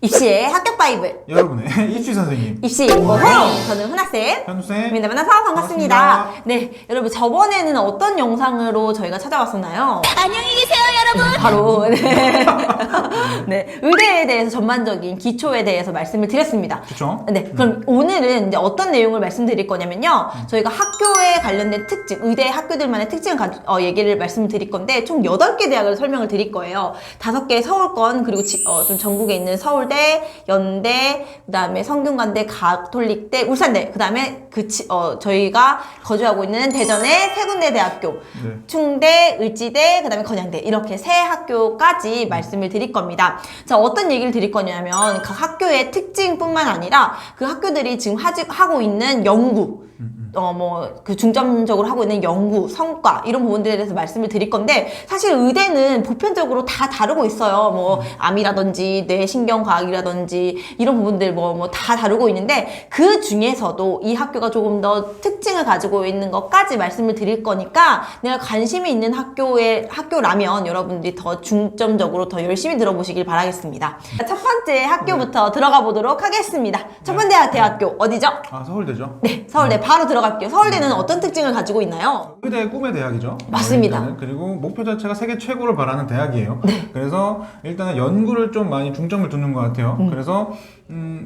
입시의 합격 바이블 여러분의 입시 선생님 입시 인고호 저는 훈아쌤 현우쌤 만나서 반갑습니다. 네, 여러분 저번에는 어떤 영상으로 저희가 찾아왔었나요? 안녕히 계세요, 여러분. 바로 네, 의대에 대해서 전반적인 기초에 대해서 말씀을 드렸습니다. 그쵸? 네, 그럼 오늘은 이제 어떤 내용을 말씀드릴 거냐면요. 저희가 학교에 관련된 특징, 의대 학교들만의 특징을 얘기를 말씀드릴 건데 총 8개 대학을 설명을 드릴 거예요. 5개 서울권, 그리고 좀 전국에 있는 서울대, 연대, 그다음에 성균관대, 가톨릭대, 울산대, 그다음에 저희가 거주하고 있는 대전의 세 군데 대학교, 네. 충대, 을지대, 그다음에 건양대 이렇게 세 학교까지 말씀을 드릴 겁니다. 자, 어떤 얘기를 드릴 거냐면 각 학교의 특징뿐만 아니라 그 학교들이 지금 하고 있는 연구, 중점적으로 하고 있는 연구, 성과, 이런 부분들에 대해서 말씀을 드릴 건데, 사실 의대는 보편적으로 다 다루고 있어요. 암이라든지, 뇌신경과학이라든지, 이런 부분들 다 다루고 있는데, 그 중에서도 이 학교가 조금 더 특징을 가지고 있는 것까지 말씀을 드릴 거니까, 내가 관심이 있는 학교라면 여러분들이 더 중점적으로 더 열심히 들어보시길 바라겠습니다. 첫 번째 학교부터 들어가 보도록 하겠습니다. 첫 번째 대학교, 어디죠? 서울대죠? 네, 서울대 바로 들어갈게요. 서울대는 어떤 특징을 가지고 있나요? 의대의 꿈의 대학이죠. 맞습니다. 일단은. 그리고 목표 자체가 세계 최고를 바라는 대학이에요. 네. 그래서 일단은 연구를 좀 많이 중점을 두는 것 같아요. 그래서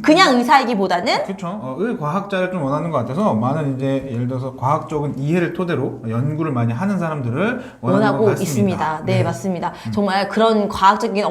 그냥 의사이기보다는 그렇죠. 의과학자를 좀 원하는 것 같아서 많은 이제 예를 들어서 과학적인 이해를 토대로 연구를 많이 하는 사람들을 원하는 것 원하고 같습니다. 있습니다. 네, 맞습니다. 정말 그런 과학적인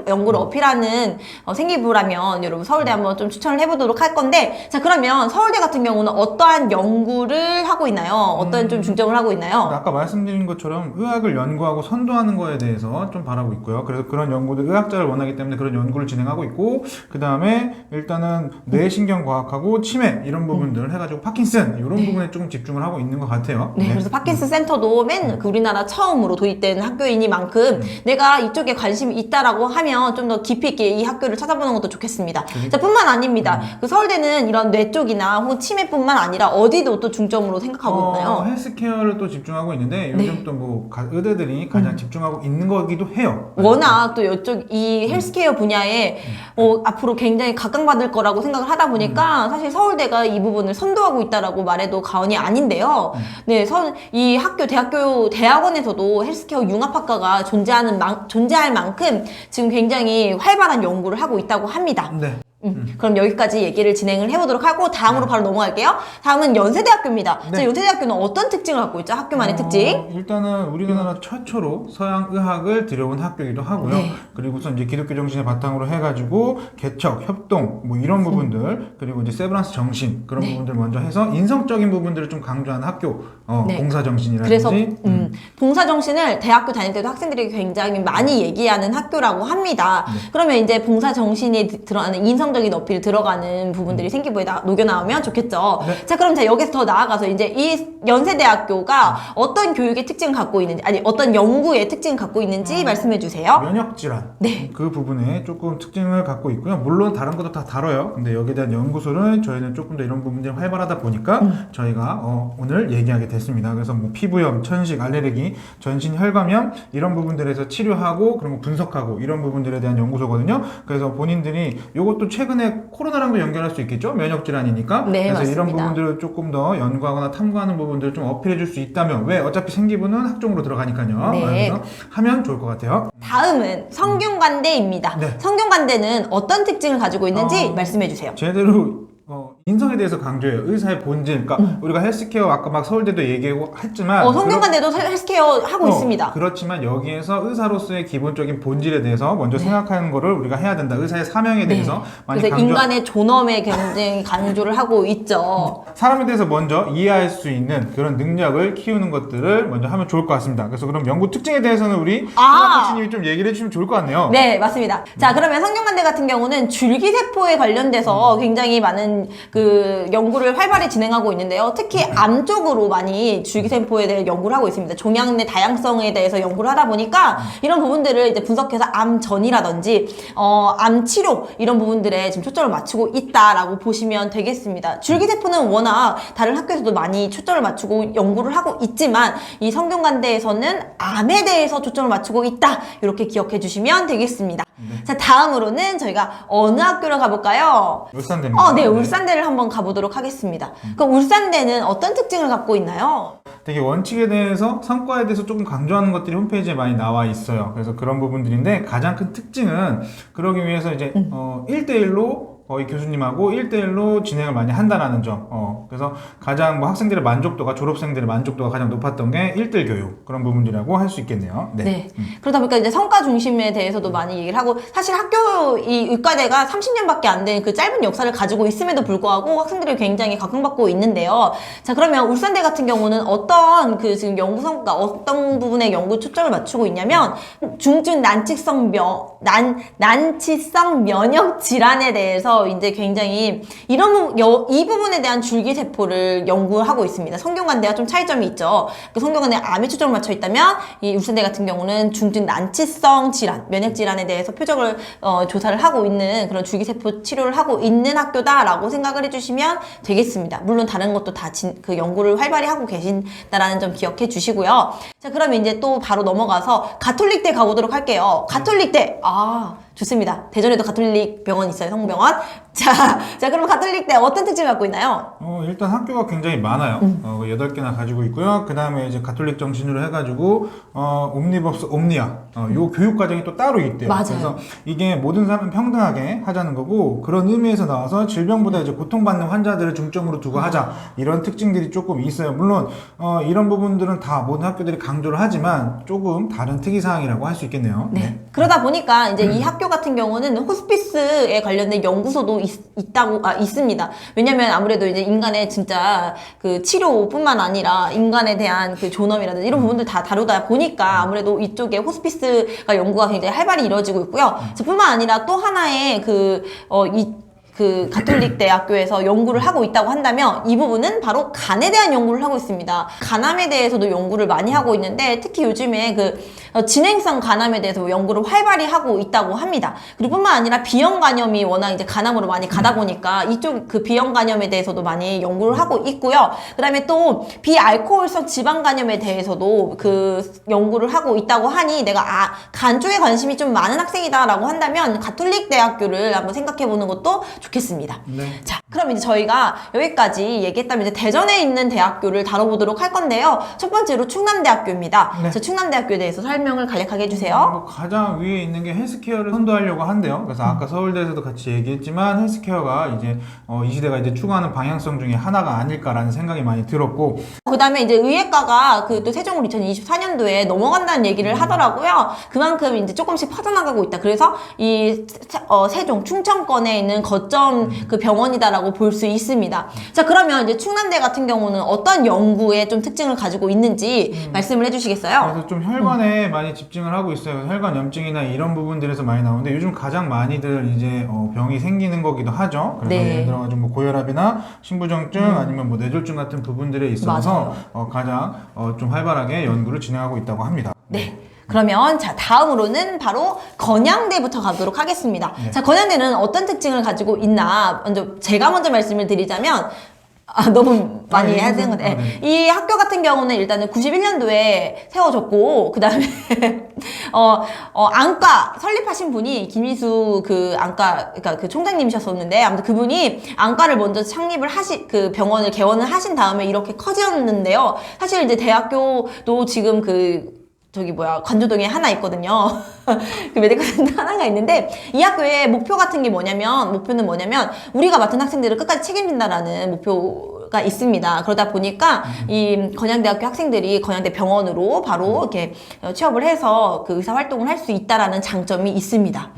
연구를 어필하는 생기부라면 여러분 서울대 한번 좀 추천을 해보도록 할 건데, 자, 그러면 서울대 같은 경우는 어떠한 연구를 하고 있나요? 어떤 좀 중점을 하고 있나요? 아까 말씀드린 것처럼 의학을 연구하고 선도하는 거에 대해서 좀 바라고 있고요. 그래서 그런 연구들, 의학자를 원하기 때문에 그런 연구를 진행하고 있고, 그 다음에 일단은 뇌신경과학하고 치매 이런 부분들 해가지고 파킨슨 이런 부분에 조금 집중을 하고 있는 것 같아요. 네, 그래서 파킨슨 센터도 그 우리나라 처음으로 도입된 학교이니만큼 내가 이쪽에 관심이 있다라고 하면 좀 더 깊이 있게 이 학교를 찾아보는 것도 좋겠습니다. 자, 뿐만 아닙니다. 그 서울대는 이런 뇌 쪽이나 혹은 치매뿐만 아니라 어디도 또 중점으로 생각하고 있나요? 헬스케어를 또 집중하고 있는데 요즘 또 의대들이 가장 집중하고 있는 거기도 해요. 워낙 또 이 헬스케어 분야에 앞으로 굉장히 각광받을 거라고 생각을 하다 보니까 사실 서울대가 이 부분을 선도하고 있다라고 말해도 과언이 아닌데요. 네, 이 대학원에서도 헬스케어 융합학과가 존재할 만큼 지금 굉장히 활발한 연구를 하고 있다고 합니다. 네. 그럼 여기까지 얘기를 진행을 해보도록 하고 다음으로 바로 넘어갈게요. 다음은 연세대학교입니다. 네. 자, 연세대학교는 어떤 특징을 갖고 있죠? 학교만의 특징? 일단은 우리나라 최초로 서양 의학을 들여온 학교이기도 하고요. 네. 그리고선 이제 기독교 정신을 바탕으로 해가지고 개척, 협동 이런 부분들, 그리고 이제 세브란스 정신 그런 부분들 먼저 해서 인성적인 부분들을 좀 강조하는 학교, 네. 봉사 정신이라든지. 그래서 봉사 정신을 대학교 다닐 때도 학생들이 굉장히 많이 얘기하는 학교라고 합니다. 그러면 이제 봉사 정신이 들어가는 인성적인 어필이 들어가는 부분들이 생기부에 녹여 나오면 좋겠죠. 네. 자, 그럼 여기서 더 나아가서 이제 이 연세대학교가 어떤 교육의 특징을 갖고 있는지, 아니 어떤 연구의 특징을 갖고 있는지 말씀해 주세요. 면역 질환. 네. 그 부분에 조금 특징을 갖고 있고요. 물론 다른 것도 다 다뤄요. 근데 여기에 대한 연구소를 저희는 조금 더 이런 부분들이 활발하다 보니까 저희가 오늘 얘기하게 됐습니다. 그래서 피부염, 천식, 알레르기, 전신 혈감염 이런 부분들에서 치료하고 그런 거 분석하고 이런 부분들에 대한 연구소거든요. 그래서 본인들이 이것도 최근에 코로나랑도 연결할 수 있겠죠? 면역 질환이니까. 네, 그래서 맞습니다. 이런 부분들을 조금 더 연구하거나 탐구하는 부분들을 좀 어필해 줄 수 있다면, 왜 어차피 생기부는 학종으로 들어가니까요. 네. 그래서 하면 좋을 것 같아요. 다음은 성균관대입니다. 네. 성균관대는 어떤 특징을 가지고 있는지 말씀해 주세요. 제대로 인성에 대해서 강조해요. 의사의 본질. 그러니까 우리가 헬스케어 아까 막 서울대도 얘기하고 했지만 성균관대도 헬스케어 하고 있습니다. 그렇지만 여기에서 의사로서의 기본적인 본질에 대해서 먼저 생각하는 거를 우리가 해야 된다. 의사의 사명에 대해서 많이 그래서 인간의 존엄에 굉장히 강조를 하고 있죠. 사람에 대해서 먼저 이해할 수 있는 그런 능력을 키우는 것들을 먼저 하면 좋을 것 같습니다. 그래서 그럼 연구 특징에 대해서는 우리 코치님이 좀 얘기를 해주시면 좋을 것 같네요. 네, 맞습니다. 자, 그러면 성균관대 같은 경우는 줄기세포에 관련돼서 굉장히 많은 그 연구를 활발히 진행하고 있는데요. 특히 암 쪽으로 많이 줄기세포에 대해 연구를 하고 있습니다. 종양 내 다양성에 대해서 연구를 하다 보니까 이런 부분들을 이제 분석해서 암전이라든지 암 치료 이런 부분들에 지금 초점을 맞추고 있다라고 보시면 되겠습니다. 줄기세포는 워낙 다른 학교에서도 많이 초점을 맞추고 연구를 하고 있지만 이 성균관대에서는 암에 대해서 초점을 맞추고 있다. 이렇게 기억해 주시면 되겠습니다. 네. 자, 다음으로는 저희가 어느 학교를 가볼까요? 울산대입니다. 네, 울산대를 한번 가보도록 하겠습니다. 그럼 울산대는 어떤 특징을 갖고 있나요? 되게 원칙에 대해서 성과에 대해서 조금 강조하는 것들이 홈페이지에 많이 나와 있어요. 그래서 그런 부분들인데 가장 큰 특징은 그러기 위해서 이제 1대1로 거의 교수님하고 1대1로 진행을 많이 한다는 점. 그래서 가장 뭐 학생들의 만족도가, 졸업생들의 만족도가 가장 높았던 게 1대1 교육. 그런 부분들이라고 할 수 있겠네요. 네. 그러다 보니까 이제 성과 중심에 대해서도 많이 얘기를 하고, 사실 이 의과대가 30년밖에 안 된 그 짧은 역사를 가지고 있음에도 불구하고 학생들이 굉장히 각광받고 있는데요. 자, 그러면 울산대 같은 경우는 어떤 그 지금 연구 성과, 어떤 부분에 연구 초점을 맞추고 있냐면, 중증 난치성 면역 질환에 대해서 이제 굉장히 이 부분에 대한 줄기세포를 연구하고 있습니다. 성균관대와 좀 차이점이 있죠. 그 성균관대 암에 초점을 맞춰 있다면 이 울산대 같은 경우는 중증 난치성 질환, 면역 질환에 대해서 표적을 조사를 하고 있는 그런 줄기세포 치료를 하고 있는 학교다라고 생각을 해주시면 되겠습니다. 물론 다른 것도 다 그 연구를 활발히 하고 계신다라는 점 기억해 주시고요. 자, 그러면 이제 또 바로 넘어가서 가톨릭대 가보도록 할게요. 가톨릭대, 좋습니다. 대전에도 가톨릭 병원 있어요, 성병원. 자, 그럼 가톨릭대 어떤 특징을 갖고 있나요? 일단 학교가 굉장히 많아요. 8개나 가지고 있고요. 그 다음에 이제 가톨릭 정신으로 해가지고, 옴니버스, 옴니아. 요 교육과정이 또 따로 있대요. 맞아요. 그래서 이게 모든 사람은 평등하게 하자는 거고, 그런 의미에서 나와서 질병보다 이제 고통받는 환자들을 중점으로 두고 하자. 이런 특징들이 조금 있어요. 물론, 이런 부분들은 다 모든 학교들이 강조를 하지만 조금 다른 특이사항이라고 할 수 있겠네요. 네. 그러다 보니까 이제 이 학교 같은 경우는 호스피스에 관련된 연구소도 있습니다. 왜냐면 아무래도 이제 인간의 진짜 그 치료뿐만 아니라 인간에 대한 그 존엄이라든지 이런 부분들 다 다루다 보니까 아무래도 이쪽에 호스피스가 연구가 굉장히 활발히 이루어지고 있고요. 뿐만 아니라 또 하나의 그 가톨릭 대학교에서 연구를 하고 있다고 한다면 이 부분은 바로 간에 대한 연구를 하고 있습니다. 간암에 대해서도 연구를 많이 하고 있는데 특히 요즘에 진행성 간암에 대해서 연구를 활발히 하고 있다고 합니다. 그리고 뿐만 아니라 비형 간염이 워낙 이제 간암으로 많이 가다 보니까 이쪽 그 비형 간염에 대해서도 많이 연구를 하고 있고요. 그다음에 또 비알코올성 지방 간염에 대해서도 그 연구를 하고 있다고 하니 내가 간 쪽에 관심이 좀 많은 학생이다라고 한다면 가톨릭 대학교를 한번 생각해 보는 것도 좋겠습니다. 네. 자, 그럼 이제 저희가 여기까지 얘기했다면 이제 대전에 있는 대학교를 다뤄보도록 할 건데요. 첫 번째로 충남대학교입니다. 네. 자, 충남대학교에 대해서 설명을 간략하게 해주세요. 가장 위에 있는 게 헬스케어를 선도하려고 한대요. 그래서 아까 서울대에서도 같이 얘기했지만 헬스케어가 이제 이 시대가 이제 추구하는 방향성 중에 하나가 아닐까라는 생각이 많이 들었고, 그 다음에 이제 의예과가 또 세종으로 2024년도에 넘어간다는 얘기를 하더라고요. 그만큼 이제 조금씩 퍼져나가고 있다. 그래서 이 세종, 충청권에 있는 거점 그 병원이다라고 볼 수 있습니다. 자, 그러면 이제 충남대 같은 경우는 어떤 연구에 좀 특징을 가지고 있는지 말씀을 해주시겠어요? 그래서 좀 혈관에 많이 집중을 하고 있어요. 그래서 혈관 염증이나 이런 부분들에서 많이 나오는데 요즘 가장 많이들 이제 병이 생기는 거기도 하죠. 그래서 네. 예를 들어 뭐 고혈압이나 신부정증 아니면 뭐 뇌졸중 같은 부분들에 있어서 가장 좀 활발하게 연구를 진행하고 있다고 합니다. 네. 그러면 자, 다음으로는 바로 건양대부터 가도록 하겠습니다. 네. 자, 건양대는 어떤 특징을 가지고 있나 제가 먼저 말씀을 드리자면 너무 많이 해야 되는 건데 이 학교 같은 경우는 일단은 91년도에 세워졌고 그 다음에 안과 설립하신 분이 김희수 그 안과 그러니까 그 총장님이셨었는데 아무튼 그분이 안과를 먼저 창립을 그 병원을 개원을 하신 다음에 이렇게 커졌는데요. 사실 이제 대학교도 지금 관조동에 하나 있거든요. 그 메디컬 센터 하나가 있는데, 이 학교의 목표는 뭐냐면, 우리가 맡은 학생들을 끝까지 책임진다라는 목표가 있습니다. 그러다 보니까, 이 건양대학교 학생들이 건양대 병원으로 바로 이렇게 취업을 해서 그 의사활동을 할 수 있다라는 장점이 있습니다.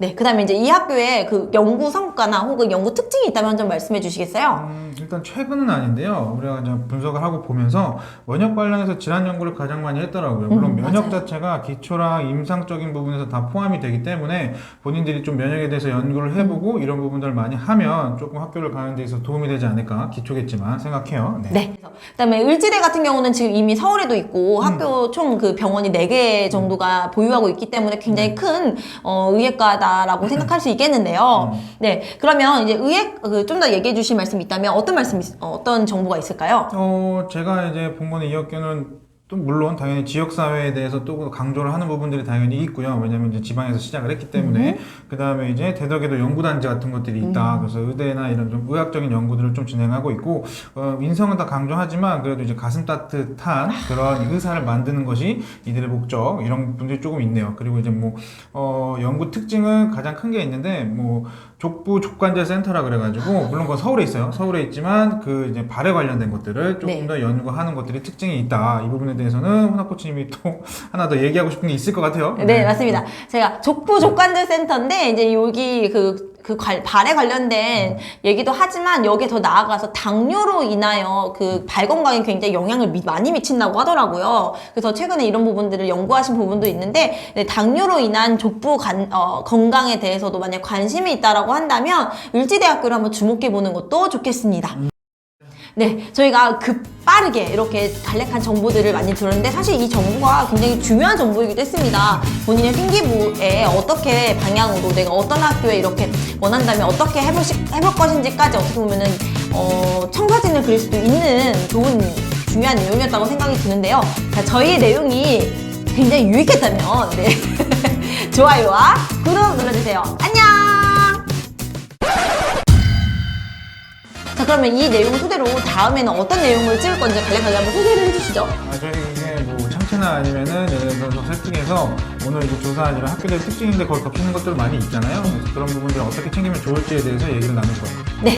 네, 그 다음에 이제 이 학교에 그 연구 성과나 혹은 연구 특징이 있다면 좀 말씀해 주시겠어요? 일단 최근은 아닌데요. 우리가 이제 분석을 하고 보면서 면역 관련해서 질환 연구를 가장 많이 했더라고요. 물론 면역 맞아요. 자체가 기초랑 임상적인 부분에서 다 포함이 되기 때문에 본인들이 좀 면역에 대해서 연구를 해보고 이런 부분들을 많이 하면 조금 학교를 가는 데 있어서 도움이 되지 않을까, 기초겠지만 생각해요. 네. 그다음에 을지대 같은 경우는 지금 이미 서울에도 있고 학교 총 그 병원이 4개 정도가 보유하고 있기 때문에 굉장히 큰 의예과다라고 생각할 수 있겠는데요. 네. 그러면 이제 좀 더 얘기해 주실 말씀이 있다면 어떤 정보가 있을까요? 제가 이제 본 거는 이 학교는 또 물론 당연히 지역사회에 대해서 또 강조를 하는 부분들이 당연히 있고요. 왜냐면 이제 지방에서 시작을 했기 때문에 그 다음에 이제 대덕에도 연구단지 같은 것들이 있다. 그래서 의대나 이런 좀 의학적인 연구들을 좀 진행하고 있고 인성은 다 강조하지만 그래도 이제 가슴 따뜻한 그런 의사를 만드는 것이 이들의 목적 이런 분들이 조금 있네요. 그리고 이제 뭐 연구 특징은 가장 큰 게 있는데 뭐 족부 족관절 센터라 그래가지고 물론 그건 서울에 있어요. 서울에 있지만 그 이제 발에 관련된 것들을 조금 네. 더 연구하는 것들이 특징이 있다. 이 부분에 대해서는 혼합 코치님이 또 하나 더 얘기하고 싶은 게 있을 것 같아요. 네, 맞습니다. 제가 족부 족관절 센터인데 이제 여기 발에 관련된 얘기도 하지만 여기에 더 나아가서 당뇨로 인하여 그 발 건강에 굉장히 영향을 많이 미친다고 하더라고요. 그래서 최근에 이런 부분들을 연구하신 부분도 있는데 네, 당뇨로 인한 족부 건강에 대해서도 만약 관심이 있다라고 한다면 을지대학교를 한번 주목해 보는 것도 좋겠습니다. 네, 저희가 빠르게 이렇게 간략한 정보들을 많이 들었는데 사실 이 정보가 굉장히 중요한 정보이기도 했습니다. 본인의 생기부에 어떻게 방향으로 내가 어떤 학교에 이렇게 원한다면 어떻게 해볼 것인지까지 어떻게 보면은 청사진을 그릴 수도 있는 좋은 중요한 내용이었다고 생각이 드는데요. 자, 저희 내용이 굉장히 유익했다면 네. 좋아요와 구독 눌러주세요. 안녕! 자, 그러면 이 내용을 토대로 다음에는 어떤 내용을 찍을 건지 간략하게 한번 소개를 해주시죠. 저희 이게 뭐 참치나 아니면은 예를 들어서 세팅해서 오늘 이제 조사한 이런 학교들 특징인데 거기 겹치는 것들 많이 있잖아요. 그래서 그런 부분들 어떻게 챙기면 좋을지에 대해서 얘기를 나눌 거예요. 네.